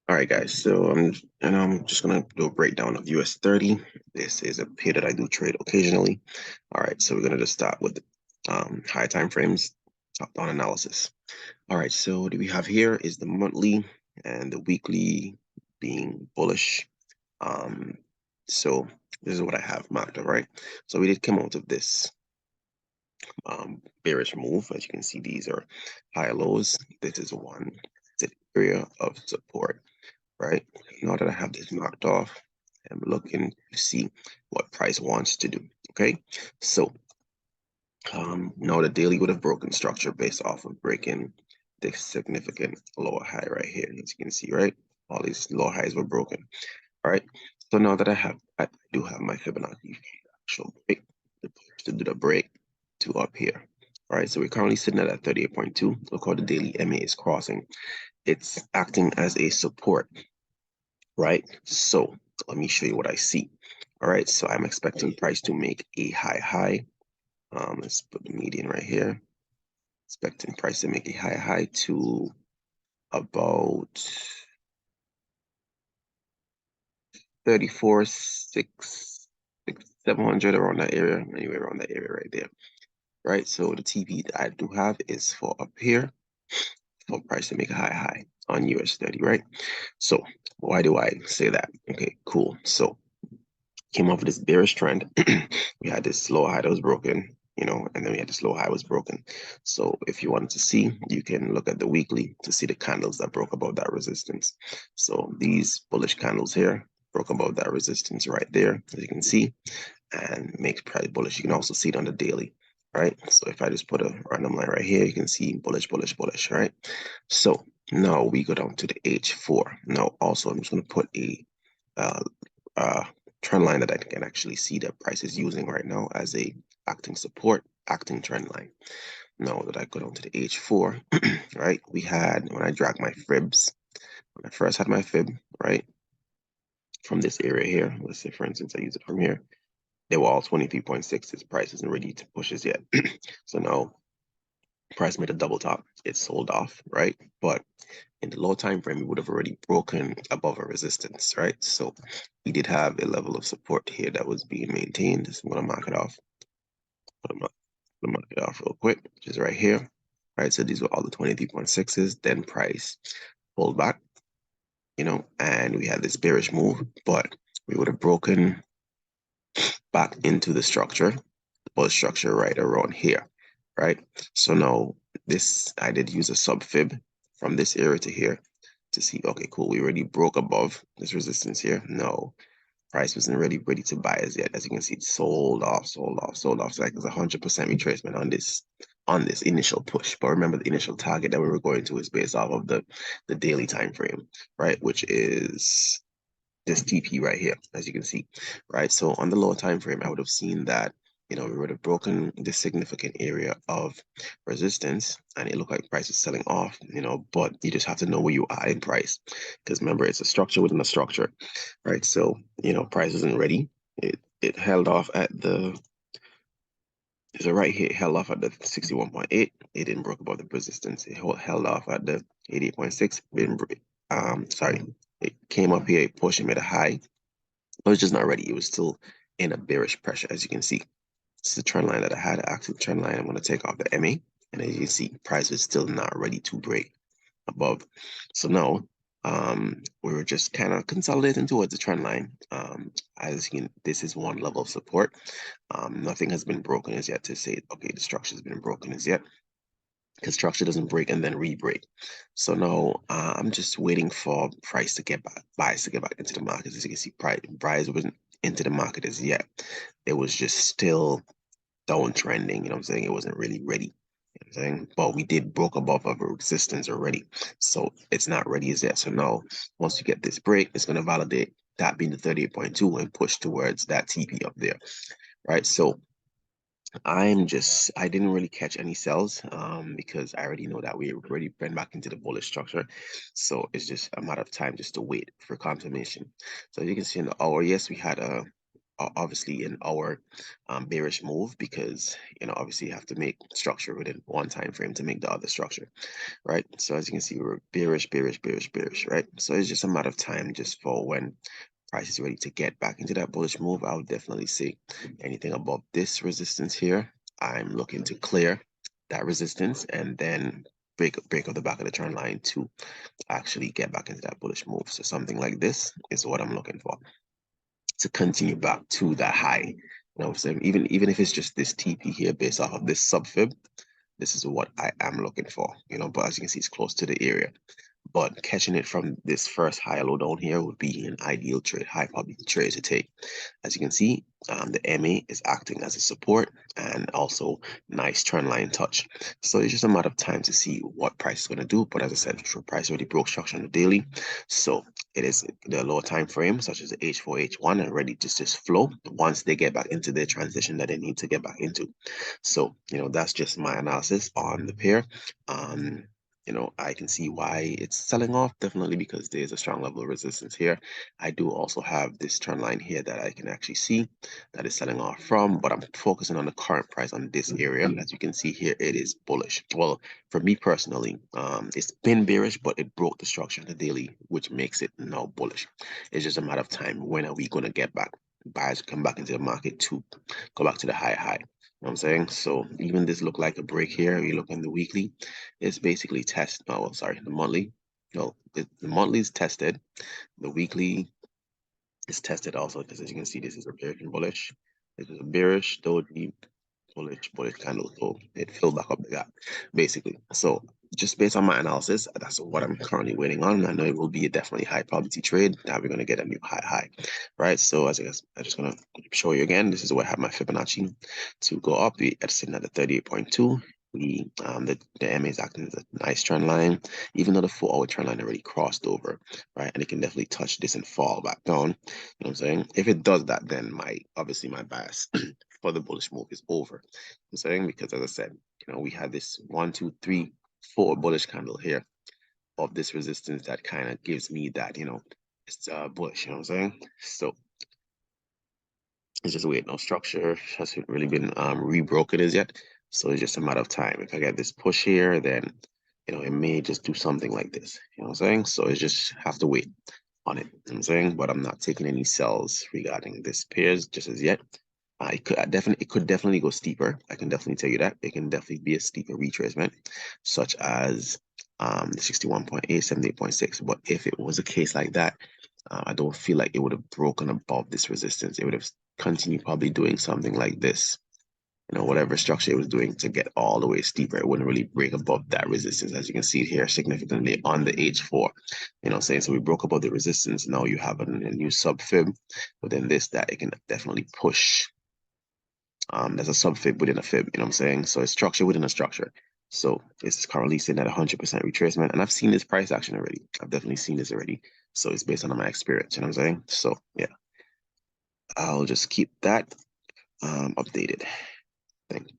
All right, guys. So I'm just gonna do a breakdown of US30. This is a pair that I do trade occasionally. All right, so we're gonna just start with high time frames, top down analysis. All right, so what do we have here is the monthly and the weekly being bullish. Um, so this is what I have marked up, right? So we did come out of this bearish move. As you can see, these are high lows. This is one. It's an area of support, right? Now that I have this marked off, I'm looking to see what price wants to do. Okay, so now the daily would have broken structure based off of breaking this significant lower high right here. As you can see, right? All these low highs were broken. All right. So now that I do have my Fibonacci actual break to do the break to up here. All right. So we're currently sitting at 38.2. Look how the daily MA is crossing. It's acting as a support, right? So let me show you what I see. All right. So I'm expecting price to make a high. Let's put the median right here. Expecting price to make a high to about 700 around that area, anywhere around that area right there, right? So the TP that I do have is for up here for price to make a high on US30, right? So why do I say that? Okay, cool. So came off of this bearish trend. We had this low high that was broken, and then we had this low high was broken. So if you wanted to see, you can look at the weekly to see the candles that broke above that resistance. So these bullish candles here broke above that resistance right there, as you can see, and makes price bullish. You can also see it on the daily, right? So if I just put a random line right here, you can see bullish, right? So now we go down to the H4. Now also I'm just going to put a uh, uh, trend line that I can actually see the price is using right now as a acting support, acting trend line. Now that I go down to the H4, right, we had, when I drag my fibs, when I first had my fib, right, from this area here, let's say for instance I use it from here, they were all 23.6. This price isn't ready to push this yet. So now price made a double top. It sold off, right? But in the low time frame, it would have already broken above a resistance, right? So we did have a level of support here that was being maintained. So I'm going to mark it off. Mark it off real quick, which is right here. Right, so these were all the 23.6s. Then price pulled back, and we had this bearish move, but we would have broken back into the structure, structure right around here, right? So now this, I did use a sub fib from this area to here to see, okay, cool, we already broke above this resistance here. No, price wasn't really ready to buy as yet. As you can see, it sold off. So like there's 100% retracement on this initial push. But remember, the initial target that we were going to is based off of the daily time frame, right? Which is this TP right here, as you can see, right? So on the lower time frame, I would have seen that, we would have broken this significant area of resistance and it looked like price is selling off, but you just have to know where you are in price. Because remember, it's a structure within a structure, right? So, price isn't ready. It held off at so right here, it held off at the 61.8. It didn't broke above the resistance. It held off at the 88.6. Sorry, it came up here, it pushed, it made a high. But it's just not ready. It was still in a bearish pressure, as you can see. This is the trend line that I had, an active trend line. I'm going to take off the MA. And as you can see, price is still not ready to break above. So now, we were just kind of consolidating towards the trend line. As you can, this is one level of support. Nothing has been broken as yet to say, okay, the structure has been broken as yet. Because structure doesn't break and then re-break. So now I'm just waiting for price to get back, buys to get back into the market. As you can see, price wasn't into the market as yet. It was just still downtrending, you know what I'm saying? It wasn't really ready. You know what I'm saying? But we did broke above our resistance already. So it's not ready as yet. So now once you get this break, it's going to validate that being the 38.2 and push towards that TP up there. Right. So I didn't really catch any sells because I already know that we already been back into the bullish structure. So it's just a matter of time just to wait for confirmation. So you can see in the hour, yes, we had a obviously in our bearish move, because obviously you have to make structure within one time frame to make the other structure, right? So as you can see, we're bearish, bearish, bearish, bearish, right? So it's just a matter of time just for when price is ready to get back into that bullish move. I would definitely say anything above this resistance here, I'm looking to clear that resistance and then break up the back of the trend line to actually get back into that bullish move. So something like this is what I'm looking for, to continue back to that high. So even if it's just this TP here based off of this sub fib, this is what I am looking for. But as you can see, it's close to the area. But catching it from this first high low down here would be an ideal trade, high probability trade to take. As you can see, the MA is acting as a support and also nice trend line touch. So it's just a matter of time to see what price is going to do. But as I said, price already broke structure on the daily. So it is the lower time frame, such as the H4, H1, and ready to just flow once they get back into the transition that they need to get back into. So, that's just my analysis on the pair. I can see why it's selling off, definitely because there's a strong level of resistance here. I do also have this trend line here that I can actually see that is selling off from, but I'm focusing on the current price on this area. As you can see here, it is bullish. Well, for me personally, it's been bearish, but it broke the structure in the daily, which makes it now bullish. It's just a matter of time. When are we going to get back? Buyers come back into the market to go back to the high. You know what I'm saying? So even this look like a break here. You look in the weekly, it's basically the monthly. No, the monthly is tested. The weekly is tested also, because as you can see, this is a bearish and bullish. This is a bearish, though deep, bullish candle. So it filled back up the gap, basically. So just based on my analysis, that's what I'm currently waiting on. I know it will be a definitely high probability trade. Now we're going to get a new high, right? So as I'm just going to show you again, this is where I have my Fibonacci to go up. We are sitting at the 38.2. The MA is acting as a nice trend line, even though the 4-hour trend line already crossed over, right? And it can definitely touch this and fall back down. You know what I'm saying? If it does that, then obviously my bias for the bullish move is over. I'm saying, because as I said, we had this 1, 2, 3, 4 bullish candle here of this resistance that kind of gives me that, it's bullish. You know what I'm saying? So it's just weird. No structure hasn't really been rebroken as yet. So it's just a matter of time. If I get this push here, then it may just do something like this. You know what I'm saying? So it's just have to wait on it. You know what I'm saying? But I'm not taking any sells regarding this pairs just as yet. It could definitely go steeper. I can definitely tell you that. It can definitely be a steeper retracement, such as the 61.8, 78.6. But if it was a case like that, I don't feel like it would have broken above this resistance. It would have continued probably doing something like this. Whatever structure it was doing to get all the way steeper, it wouldn't really break above that resistance, as you can see here significantly on the H4. Saying, so we broke above the resistance. Now you have a new sub fib within this that it can definitely push. There's a sub fib within a fib, you know what I'm saying? So it's structure within a structure. So this is currently sitting at 100% retracement, and I've seen this price action already. I've definitely seen this already. So it's based on my experience, you know what I'm saying? So yeah, I'll just keep that updated. Thank you.